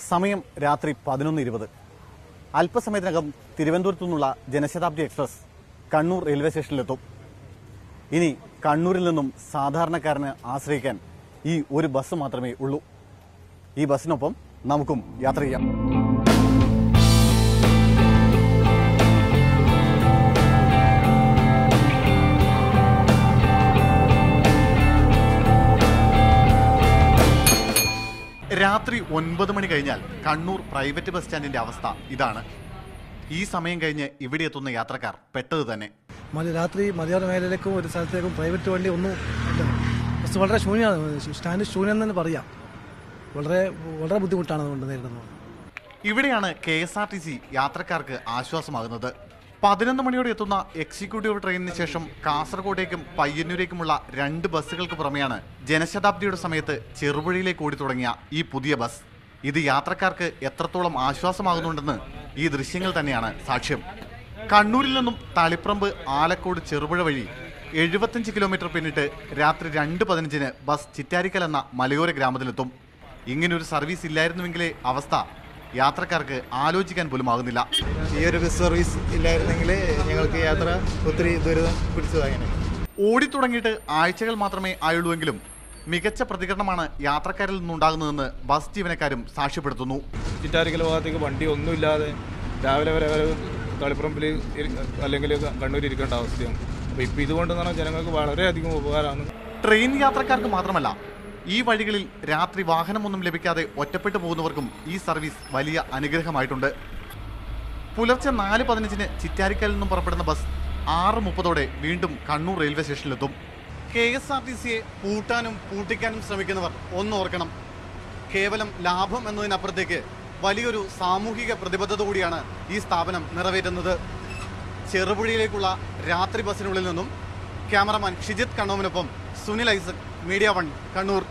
സമയം രാത്രി 11:20. അല്പസമയത്തിനകം തിരുവനന്തപുരത്തു നിന്നുള്ള ജനശതാബ്ദി എക്സ്പ്രസ് കണ്ണൂർ റെയിൽവേ സ്റ്റേഷനിലെത്തും. ഇനി കണ്ണൂരിൽ നിന്നും സാധാരണക്കാരന് ആശ്രയിക്കാൻ ഈ ഒരു ബസ് മാത്രമേ ഉള്ളൂ. ഈ ബസ്സിനൊപ്പം നമുക്കും യാത്ര ചെയ്യാം. രാത്രി 9 മണി കഴിഞ്ഞാൽ കണ്ണൂർ പ്രൈവറ്റ് ബസ് സ്റ്റാൻഡിന്റെ അവസ്ഥ ഇതാണ്. ഈ സമയം കഴിഞ്ഞ് ഇവിടെ എത്തുന്ന യാത്രക്കാർ പെട്ടത് തന്നെ. രാത്രി മലയോര മേഖലയിലേക്കും ഒരു സ്ഥലത്തേക്കും പ്രൈവറ്റ് വണ്ടി ഒന്നും ബസ് വളരെ ശൂന്യമാണ്. സ്റ്റാൻഡ് ശൂന്യം തന്നെ പറയാം. വളരെ വളരെ ബുദ്ധിമുട്ടാണ് അതുകൊണ്ട് നേരിടുന്നത്. ഇവിടെയാണ് KSRTC യാത്രക്കാർക്ക് ആശ്വാസമാകുന്നത്. 11 മണിയോടെ എത്തുന്ന എക്സിക്യൂട്ടീവ് ട്രെയിനിന് ശേഷം കാസർഗോഡേക്കും പയ്യന്നൂരേക്കുമുള്ള 2 ബസ്സുകൾക്ക് പുറമെയാണ് ജനശതാബ്ദിയുടെ സമയത്ത് ചെറുപുഴയിലേക്ക് ഓടി തുടങ്ങിയ ഈ പുതിയ ബസ്. ഇത് യാത്രക്കാർക്ക് എത്രത്തോളം ആശ്വാസമാകുന്നുണ്ടെന്ന് ഈ ദൃശ്യങ്ങൾ തന്നെയാണ് സാക്ഷ്യം. കണ്ണൂരിൽ നിന്നും തളിപ്രമ്പ്, ആലക്കോട്, ചെറുപുഴ വഴി 75 കിലോമീറ്റർ പിന്നിട്ട് രാത്രി 2:15 ബസ് ചിറ്റാരിക്കൽ എന്ന മലയോര ഗ്രാമത്തിലെത്തും. ഇങ്ങനൊരു സർവീസ് ഇല്ലായിരുന്നുവെങ്കിലേ അവസ്ഥ യാത്രക്കാർക്ക് ആലോചിക്കാൻ പോലും ആകുന്നില്ല. ഈ ഒരു ബസ് സർവീസ് ഇല്ലായിരുന്നെങ്കിൽ ഞങ്ങൾക്ക് യാത്ര ഒത്തിരി ദുരിതം പിടിച്ചതങ്ങനെ. ഓടിത്തുടങ്ങിയിട്ട് ആഴ്ചകൾ മാത്രമേ ആയുള്ളൂവെങ്കിലും മികച്ച പ്രതികരണമാണ് യാത്രക്കാരിൽ നിന്നുണ്ടാകുന്നതെന്ന് ബസ് ജീവനക്കാരും സാക്ഷ്യപ്പെടുത്തുന്നു. ചിറ്റാരിക്കൽ ഭാഗത്തേക്ക് വണ്ടി ഒന്നുമില്ലാതെ രാവിലെ വരെ തളിപ്പറമ്പിൽ അല്ലെങ്കിൽ കണ്ണൂർ ഇരിക്കേണ്ട അവസ്ഥയാണ്. അപ്പോൾ ഇപ്പോൾ ഇതുകൊണ്ട് ജനങ്ങൾക്ക് വളരെയധികം ഉപകാരമാണ്. ട്രെയിൻ യാത്രക്കാർക്ക് മാത്രമല്ല, ഈ വഴികളിൽ രാത്രി വാഹനമൊന്നും ലഭിക്കാതെ ഒറ്റപ്പെട്ടു പോകുന്നവർക്കും ഈ സർവീസ് വലിയ അനുഗ്രഹമായിട്ടുണ്ട്. പുലർച്ചെ 4:15 ചിറ്റാരിക്കലിൽ നിന്നും പുറപ്പെടുന്ന ബസ് 6:30 വീണ്ടും കണ്ണൂർ റെയിൽവേ സ്റ്റേഷനിലെത്തും. KSRTCയെ പൂട്ടാനും പൂട്ടിക്കാനും ശ്രമിക്കുന്നവർ ഒന്നോർക്കണം, കേവലം ലാഭം എന്നതിനപ്പുറത്തേക്ക് വലിയൊരു സാമൂഹിക പ്രതിബദ്ധത കൂടിയാണ് ഈ സ്ഥാപനം നിറവേറ്റുന്നത്. ചെറുപുഴയിലേക്കുള്ള രാത്രി ബസ്സിനുള്ളിൽ നിന്നും ക്യാമറമാൻ ഷിജിത് കണ്ണോമിനൊപ്പം സുനിൽ ഐസക്, മീഡിയ 1, കണ്ണൂർ.